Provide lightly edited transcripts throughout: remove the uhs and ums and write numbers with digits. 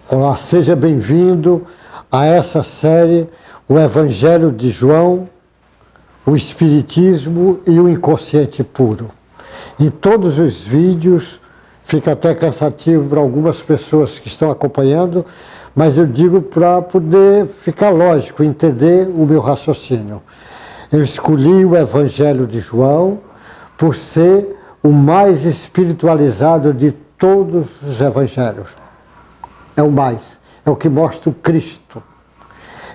Olá, seja bem-vindo a essa série, o Evangelho de João, o Espiritismo e o Inconsciente Puro. Em todos os vídeos, fica até cansativo para algumas pessoas que estão acompanhando, mas eu digo para poder ficar lógico, entender o meu raciocínio. Eu escolhi o Evangelho de João por ser o mais espiritualizado de todos os evangelhos. É o mais, é o que mostra o Cristo.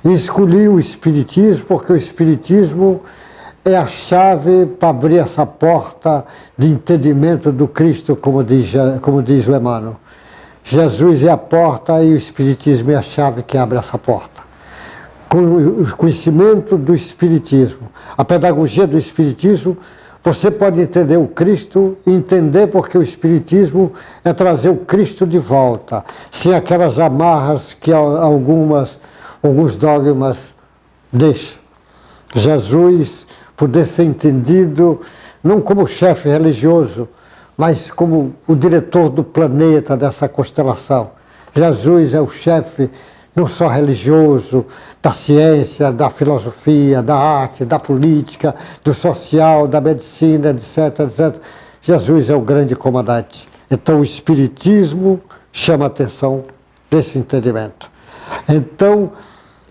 E escolhi o Espiritismo porque o Espiritismo é a chave para abrir essa porta de entendimento do Cristo, como diz o Emmanuel. Jesus é a porta e o Espiritismo é a chave que abre essa porta. Com o conhecimento do Espiritismo, a pedagogia do Espiritismo, você pode entender o Cristo e entender porque o Espiritismo é trazer o Cristo de volta, sem aquelas amarras que alguns dogmas deixam. Jesus poder ser entendido não como chefe religioso, mas como o diretor do planeta, dessa constelação. Jesus é o chefe não só religioso, da ciência, da filosofia, da arte, da política, do social, da medicina, etc, etc. Jesus é o grande comandante. Então o Espiritismo chama a atenção desse entendimento. Então,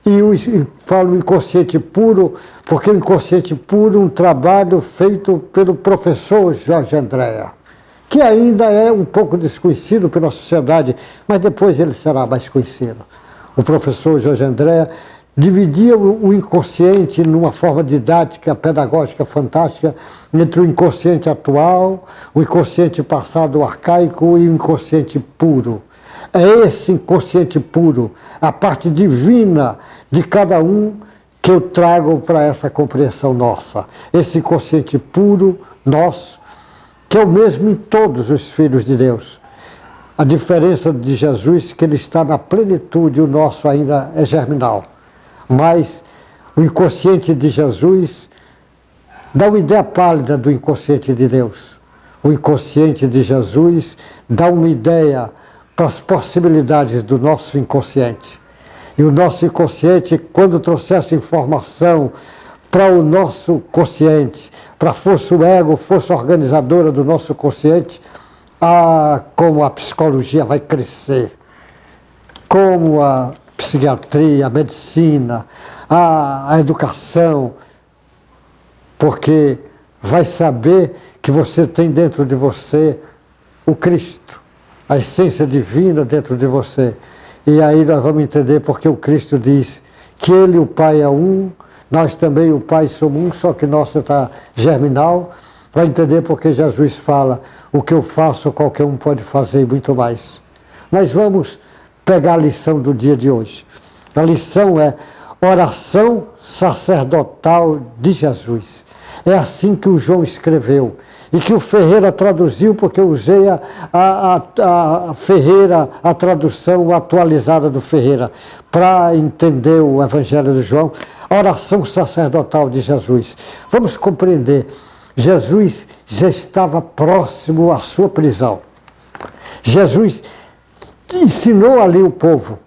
e falo inconsciente puro, porque o inconsciente puro é um trabalho feito pelo professor Jorge Andréa, que ainda é um pouco desconhecido pela sociedade, mas depois ele será mais conhecido. O professor Jorge Andréa dividia o inconsciente numa forma didática, pedagógica fantástica, entre o inconsciente atual, o inconsciente passado arcaico e o inconsciente puro. É esse inconsciente puro, a parte divina de cada um, que eu trago para essa compreensão nossa. Esse inconsciente puro, nosso, que é o mesmo em todos os filhos de Deus. A diferença de Jesus é que ele está na plenitude, o nosso ainda é germinal. Mas o inconsciente de Jesus dá uma ideia pálida do inconsciente de Deus. O inconsciente de Jesus dá uma ideia para as possibilidades do nosso inconsciente. E o nosso inconsciente, quando trouxer essa informação para o nosso consciente, para a força do ego, força organizadora do nosso consciente, como a psicologia vai crescer, como a psiquiatria, a medicina, a educação, porque vai saber que você tem dentro de você o Cristo, a essência divina dentro de você. E aí nós vamos entender porque o Cristo diz que Ele e o Pai é um, nós também o Pai somos um, só que nossa está germinal. Vai entender porque Jesus fala, o que eu faço qualquer um pode fazer e muito mais. Mas vamos pegar a lição do dia de hoje. A lição é oração sacerdotal de Jesus. É assim que o João escreveu e que o Ferreira traduziu, porque eu usei a Ferreira, a tradução atualizada do Ferreira, para entender o Evangelho de João, a oração sacerdotal de Jesus. Vamos compreender. Jesus já estava próximo à sua prisão. Jesus ensinou ali o povo.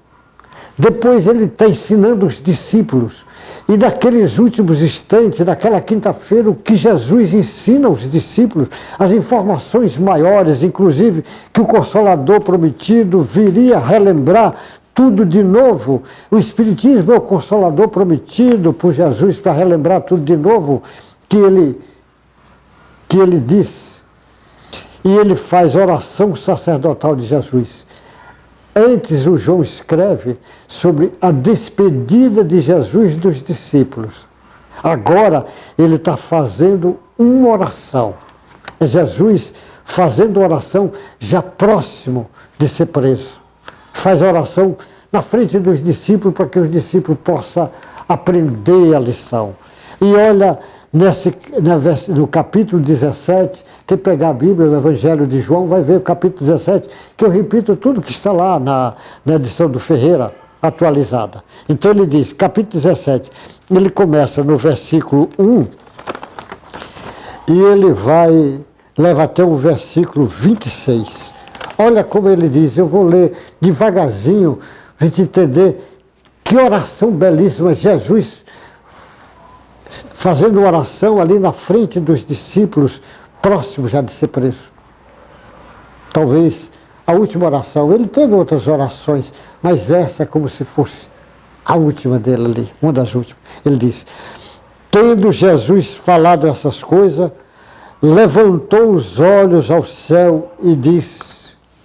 Depois ele está ensinando os discípulos. E naqueles últimos instantes, naquela quinta-feira, o que Jesus ensina aos discípulos, as informações maiores, inclusive que o Consolador prometido viria relembrar tudo de novo. O Espiritismo é o Consolador prometido por Jesus para relembrar tudo de novo que ele diz, e ele faz oração sacerdotal de Jesus. Antes o João escreve sobre a despedida de Jesus dos discípulos. Agora ele está fazendo uma oração. É Jesus fazendo oração já próximo de ser preso. Faz a oração na frente dos discípulos para que os discípulos possam aprender a lição. E olha, no capítulo 17, quem pegar a Bíblia, o Evangelho de João, vai ver o capítulo 17, que eu repito tudo que está lá na edição do Ferreira, atualizada. Então ele diz, capítulo 17, ele começa no versículo 1, e ele leva até o versículo 26. Olha como ele diz, eu vou ler devagarzinho, para a gente entender que oração belíssima. Jesus fazendo oração ali na frente dos discípulos, próximos já de ser preso. Talvez a última oração. Ele teve outras orações, mas essa é como se fosse a última dele ali, uma das últimas. Ele diz: tendo Jesus falado essas coisas, levantou os olhos ao céu e disse,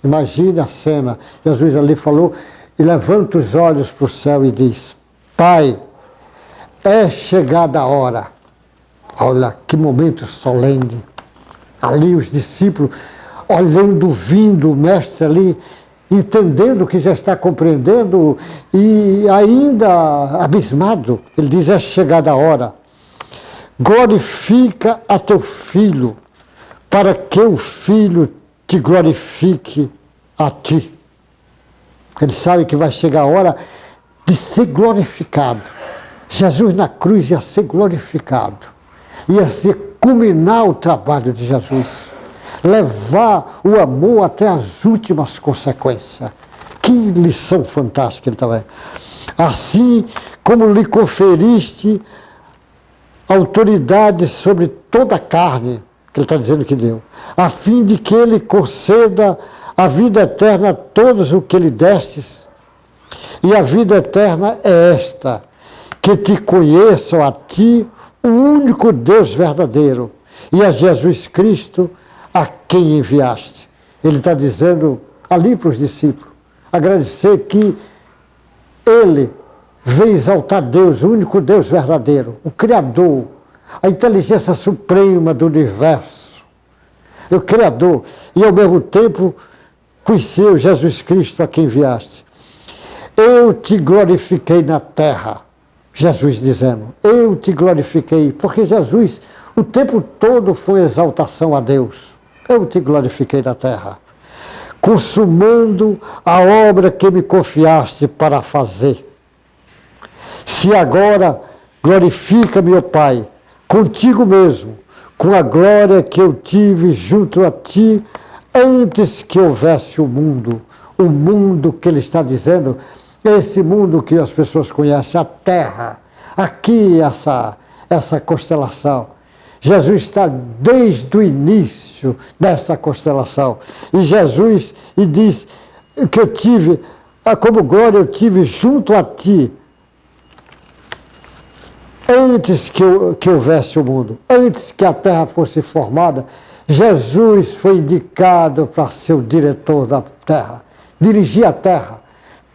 imagine a cena, Jesus ali falou, e levanta os olhos para o céu e diz: Pai, é chegada a hora. Olha que momento solene. Ali os discípulos olhando, vindo o mestre ali, entendendo que já está compreendendo e ainda abismado. Ele diz: é chegada a hora. Glorifica a teu filho, para que o filho te glorifique a ti. Ele sabe que vai chegar a hora de ser glorificado. Jesus na cruz ia ser glorificado. Ia ser culminar o trabalho de Jesus. Levar o amor até as últimas consequências. Que lição fantástica ele estava. Assim como lhe conferiste autoridade sobre toda a carne, que ele está dizendo que deu, a fim de que ele conceda a vida eterna a todos o que lhe destes. E a vida eterna é esta, que te conheçam a ti, o único Deus verdadeiro, e a Jesus Cristo, a quem enviaste. Ele está dizendo ali para os discípulos, agradecer que ele veio exaltar Deus, o único Deus verdadeiro, o Criador, a inteligência suprema do universo, o Criador, e ao mesmo tempo conheceu Jesus Cristo a quem enviaste. Eu te glorifiquei na terra, Jesus dizendo, eu te glorifiquei, porque Jesus o tempo todo foi exaltação a Deus. Eu te glorifiquei na terra, consumando a obra que me confiaste para fazer. Se agora glorifica-me, ó Pai, contigo mesmo, com a glória que eu tive junto a ti, antes que houvesse o mundo que ele está dizendo, esse mundo que as pessoas conhecem, a Terra, aqui essa constelação. Jesus está desde o início dessa constelação. E Jesus diz que eu tive, como glória eu tive junto a ti, antes que houvesse o mundo, antes que a terra fosse formada. Jesus foi indicado para ser o diretor da terra, dirigir a terra.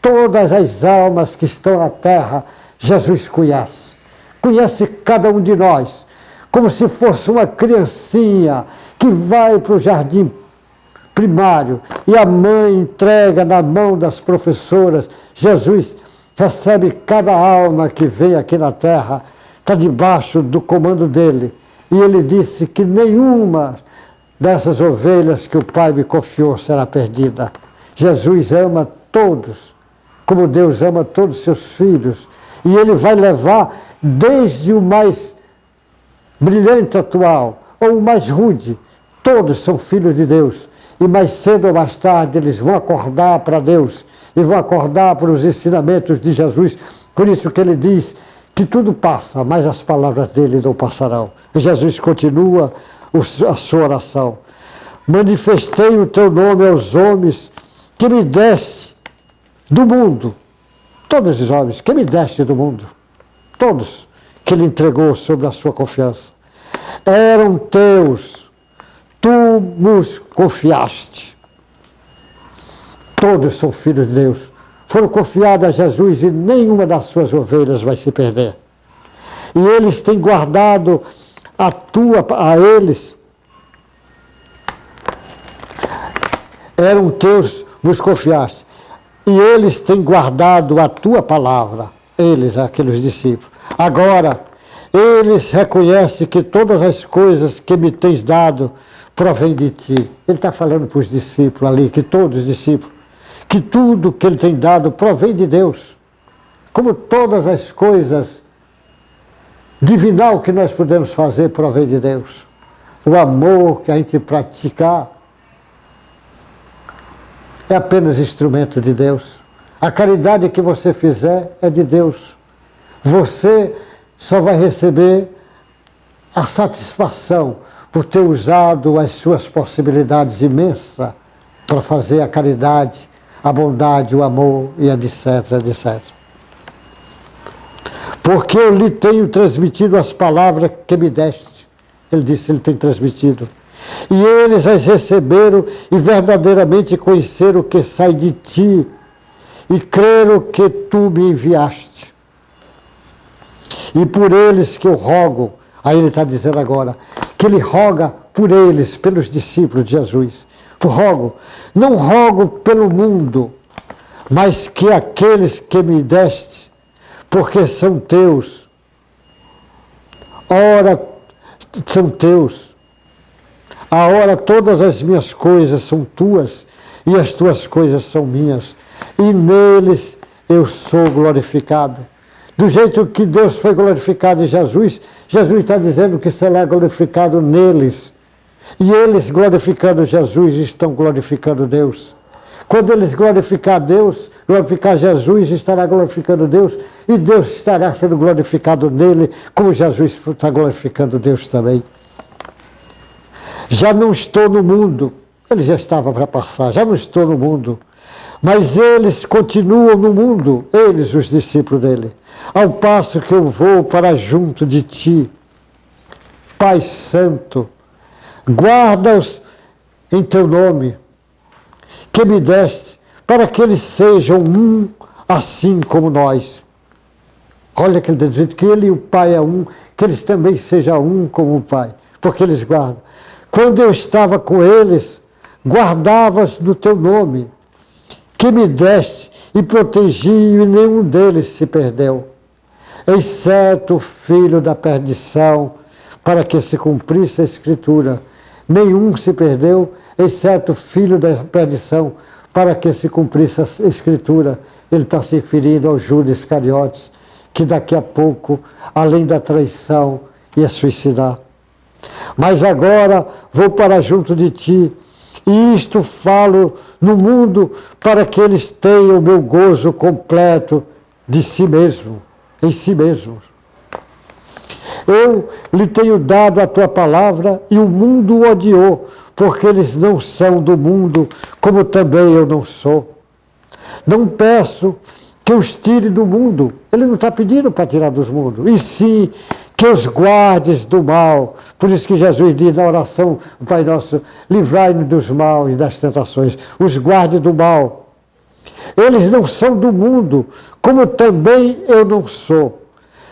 Todas as almas que estão na terra, Jesus conhece cada um de nós, como se fosse uma criancinha que vai para o jardim primário e a mãe entrega na mão das professoras. Jesus recebe cada alma que vem aqui na terra, está debaixo do comando dele. E ele disse que nenhuma dessas ovelhas que o Pai me confiou será perdida. Jesus ama todos, como Deus ama todos os seus filhos. E ele vai levar desde o mais brilhante atual, ou o mais rude, todos são filhos de Deus. E mais cedo ou mais tarde eles vão acordar para Deus, e vão acordar para os ensinamentos de Jesus. Por isso que ele diz que tudo passa, mas as palavras dele não passarão. E Jesus continua a sua oração. Manifestei o teu nome aos homens que me deste do mundo. Todos os homens que me deste do mundo. Todos que ele entregou sobre a sua confiança. Eram teus, tu nos confiaste. Todos são filhos de Deus. Foram confiados a Jesus e nenhuma das suas ovelhas vai se perder. E eles têm guardado a eles. Eram teus, nos confiaste. E eles têm guardado a tua palavra. Eles, aqueles discípulos. Agora, eles reconhecem que todas as coisas que me tens dado provém de ti. Ele está falando para os discípulos ali, que todos os discípulos, que tudo que ele tem dado provém de Deus. Como todas as coisas divinal que nós podemos fazer provém de Deus. O amor que a gente praticar, é apenas instrumento de Deus. A caridade que você fizer é de Deus. Você só vai receber a satisfação por ter usado as suas possibilidades imensas para fazer a caridade, a bondade, o amor e etc, etc. Porque eu lhe tenho transmitido as palavras que me deste. Ele disse, ele tem transmitido. E eles as receberam e verdadeiramente conheceram o que sai de ti e creram que tu me enviaste. E por eles que eu rogo, aí ele está dizendo agora, que ele roga por eles, pelos discípulos de Jesus. Rogo, não rogo pelo mundo, mas que aqueles que me deste, porque são teus, ora são teus, a hora todas as minhas coisas são tuas e as tuas coisas são minhas, e neles eu sou glorificado. Do jeito que Deus foi glorificado em Jesus, Jesus está dizendo que será glorificado neles. E eles, glorificando Jesus, estão glorificando Deus. Quando eles glorificar Deus, glorificar Jesus, estará glorificando Deus, e Deus estará sendo glorificado nele, como Jesus está glorificando Deus também. Já não estou no mundo, ele já estava para passar, já não estou no mundo, mas eles continuam no mundo, eles, os discípulos dele, ao passo que eu vou para junto de ti. Pai Santo, guarda-os em teu nome, que me deste, para que eles sejam um, assim como nós. Olha que ele está dizendo que ele e o Pai é um, que eles também sejam um como o Pai, porque eles guardam. Quando eu estava com eles, guardavas do teu nome, que me deste, e protegi, e nenhum deles se perdeu, exceto o filho da perdição, para que se cumprisse a Escritura. Nenhum se perdeu, exceto o filho da perdição, para que se cumprisse a Escritura. Ele está se referindo ao Judas Iscariotes, que daqui a pouco, além da traição, ia suicidar. Mas agora vou para junto de ti, e isto falo no mundo, para que eles tenham o meu gozo completo de si mesmo, em si mesmos. Eu lhe tenho dado a tua palavra e o mundo o odiou, porque eles não são do mundo, como também eu não sou. Não peço que os tire do mundo, ele não está pedindo para tirar dos mundos, e sim que os guardes do mal. Por isso que Jesus diz na oração, o Pai Nosso, livrai-nos dos maus e das tentações, os guardes do mal. Eles não são do mundo, como também eu não sou.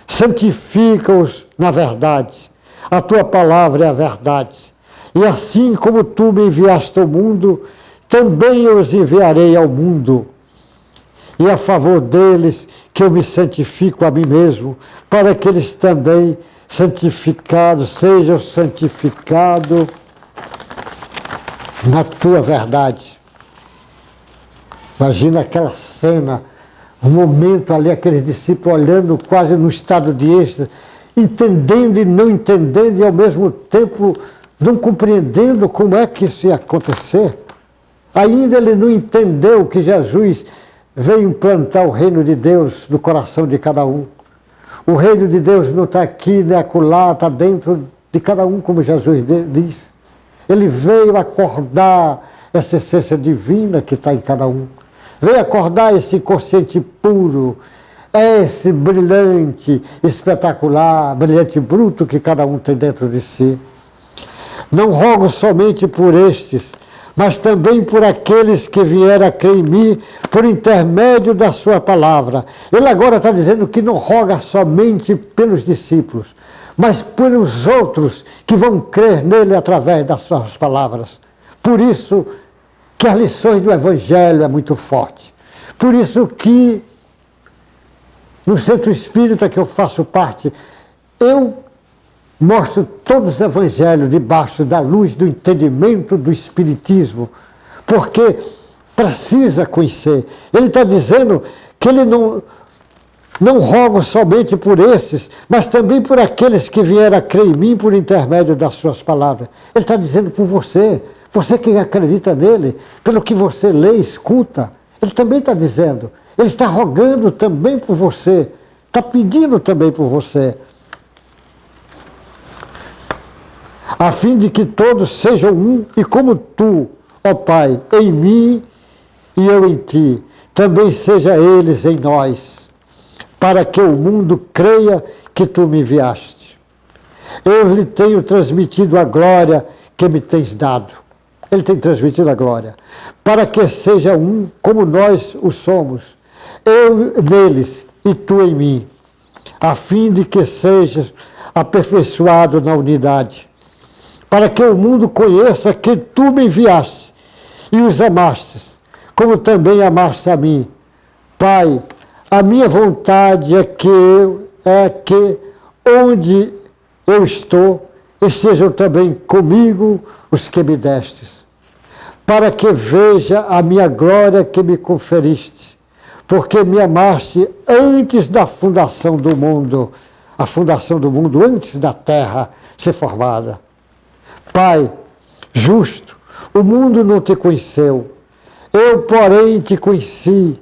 Santifica-os na verdade, a tua palavra é a verdade. E assim como tu me enviaste ao mundo, também eu os enviarei ao mundo. E a favor deles que eu me santifico a mim mesmo, para que eles também santificados, sejam santificados na tua verdade. Imagina aquela cena, um momento ali, aqueles discípulos olhando quase no estado de êxtase, entendendo e não entendendo, e ao mesmo tempo não compreendendo como é que isso ia acontecer. Ainda ele não entendeu que Jesus veio implantar o reino de Deus no coração de cada um. O reino de Deus não está aqui nem acolá, está dentro de cada um, como Jesus diz. Ele veio acordar essa essência divina que está em cada um. Veio acordar esse consciente puro, esse brilhante, espetacular, brilhante bruto que cada um tem dentro de si. Não rogo somente por estes, mas também por aqueles que vieram a crer em mim por intermédio da sua palavra. Ele agora está dizendo que não roga somente pelos discípulos, mas pelos outros que vão crer nele através das suas palavras. Por isso que as lições do Evangelho é muito forte. Por isso que no Centro Espírita que eu faço parte, eu mostro todos os evangelhos debaixo da luz do entendimento do Espiritismo, porque precisa conhecer. Ele está dizendo que ele não roga somente por esses, mas também por aqueles que vieram a crer em mim por intermédio das suas palavras. Ele está dizendo por você, Você que acredita nele, pelo que você lê e escuta, ele também está dizendo. Ele está rogando também por você. Está pedindo também por você. A fim de que todos sejam um, e como tu, ó Pai, em mim e eu em ti, também seja eles em nós, para que o mundo creia que tu me enviaste. Eu lhe tenho transmitido a glória que me tens dado. Ele tem transmitido a glória, para que seja um como nós o somos, eu neles e tu em mim, a fim de que sejas aperfeiçoado na unidade, para que o mundo conheça que tu me enviaste e os amastes, como também amaste a mim. Pai, a minha vontade é que onde eu estou, estejam também comigo os que me destes, para que veja a minha glória que me conferiste, porque me amaste antes da fundação do mundo, a fundação do mundo antes da terra ser formada. Pai, justo, o mundo não te conheceu, eu, porém, te conheci,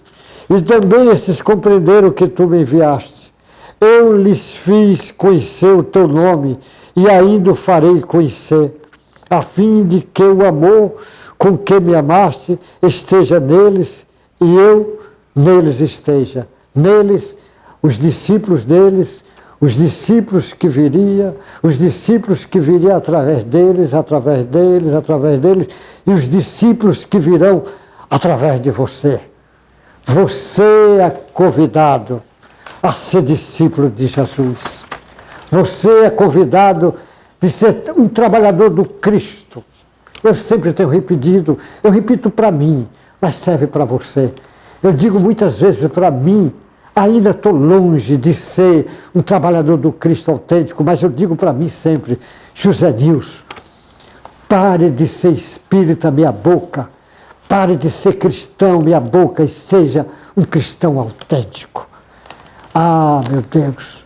e também esses compreenderam que tu me enviaste. Eu lhes fiz conhecer o teu nome, e ainda o farei conhecer, a fim de que o amor com que me amaste esteja neles, e eu neles esteja. Neles, os discípulos deles, os discípulos que viria, os discípulos que viriam através deles, através deles, através deles, e os discípulos que virão através de você. Você é convidado a ser discípulo de Jesus. Você é convidado de ser um trabalhador do Cristo. Eu sempre tenho repetido, eu repito para mim, mas serve para você. Eu digo muitas vezes para mim, ainda estou longe de ser um trabalhador do Cristo autêntico, mas eu digo para mim sempre, José Nilson, pare de ser espírita minha boca, pare de ser cristão minha boca e seja um cristão autêntico. Ah, meu Deus,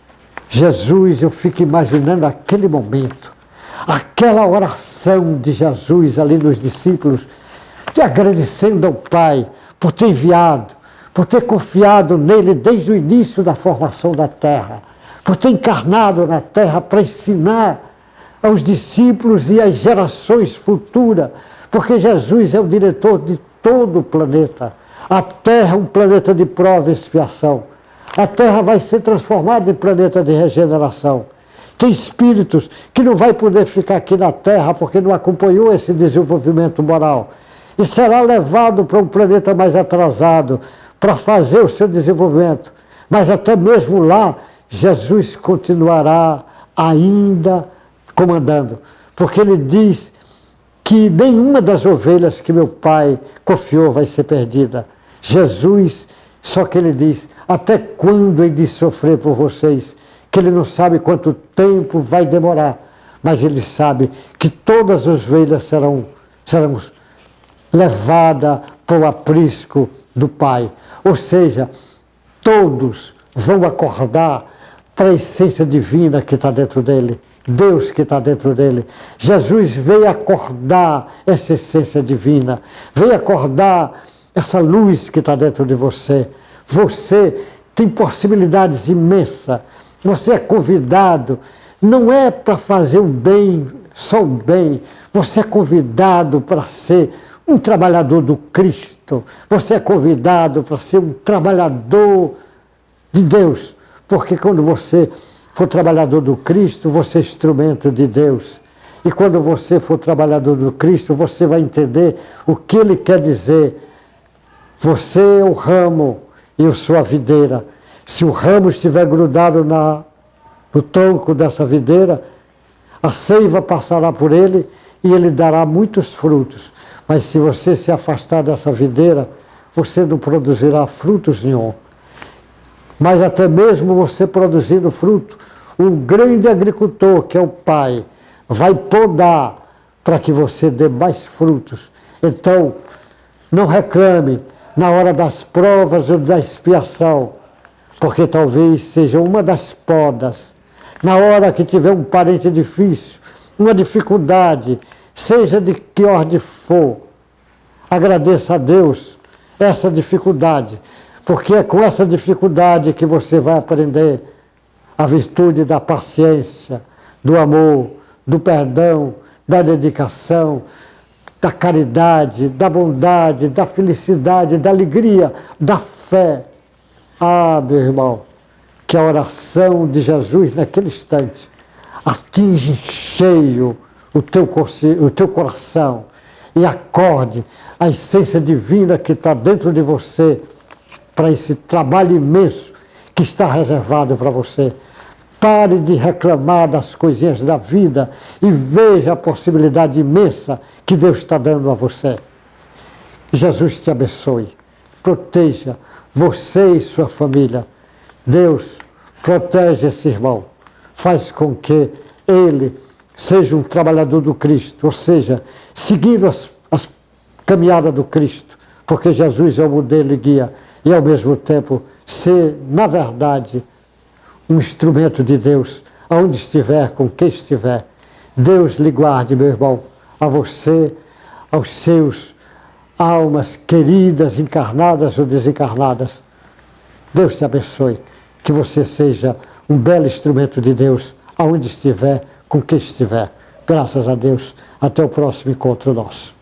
Jesus, eu fico imaginando aquele momento, aquela oração de Jesus ali nos discípulos, te agradecendo ao Pai por ter enviado, por ter confiado nele desde o início da formação da terra, por ter encarnado na terra para ensinar aos discípulos e às gerações futuras, porque Jesus é o diretor de todo o planeta. A Terra é um planeta de prova e expiação. A Terra vai ser transformada em planeta de regeneração. Tem espíritos que não vai poder ficar aqui na Terra porque não acompanhou esse desenvolvimento moral. E será levado para um planeta mais atrasado para fazer o seu desenvolvimento. Mas até mesmo lá, Jesus continuará ainda comandando. Porque ele diz que nenhuma das ovelhas que meu Pai confiou vai ser perdida. Jesus, só que ele diz, até quando ele de sofrer por vocês? Que ele não sabe quanto tempo vai demorar, mas ele sabe que todas as ovelhas serão levadas para o aprisco do Pai. Ou seja, todos vão acordar para a essência divina que está dentro dele. Deus que está dentro dele. Jesus veio acordar essa essência divina, veio acordar essa luz que está dentro de você. Você tem possibilidades imensas, você é convidado, não é para fazer o bem, só o bem, você é convidado para ser um trabalhador do Cristo, você é convidado para ser um trabalhador de Deus, porque quando você for trabalhador do Cristo, você é instrumento de Deus. E quando você for trabalhador do Cristo, você vai entender o que ele quer dizer. Você é o ramo e eu sou a videira. Se o ramo estiver grudado no tronco dessa videira, a seiva passará por ele e ele dará muitos frutos. Mas se você se afastar dessa videira, você não produzirá frutos nenhum. Mas até mesmo você produzindo fruto, o grande agricultor, que é o Pai, vai podar para que você dê mais frutos. Então, não reclame na hora das provas ou da expiação, porque talvez seja uma das podas. Na hora que tiver um parente difícil, uma dificuldade, seja de que ordem for, agradeça a Deus essa dificuldade, porque é com essa dificuldade que você vai aprender a virtude da paciência, do amor, do perdão, da dedicação, da caridade, da bondade, da felicidade, da alegria, da fé. Ah, meu irmão, que a oração de Jesus naquele instante atinge em cheio o teu coração e acorde a essência divina que está dentro de você para esse trabalho imenso que está reservado para você. Pare de reclamar das coisinhas da vida e veja a possibilidade imensa que Deus está dando a você. Jesus te abençoe, proteja você e sua família. Deus protege esse irmão, faz com que ele seja um trabalhador do Cristo, ou seja, seguindo as caminhadas do Cristo, porque Jesus é o modelo e guia, e ao mesmo tempo ser, na verdade, um instrumento de Deus, aonde estiver, com quem estiver. Deus lhe guarde, meu irmão, a você, aos seus almas queridas, encarnadas ou desencarnadas. Deus te abençoe, que você seja um belo instrumento de Deus, aonde estiver, com quem estiver. Graças a Deus. Até o próximo encontro nosso.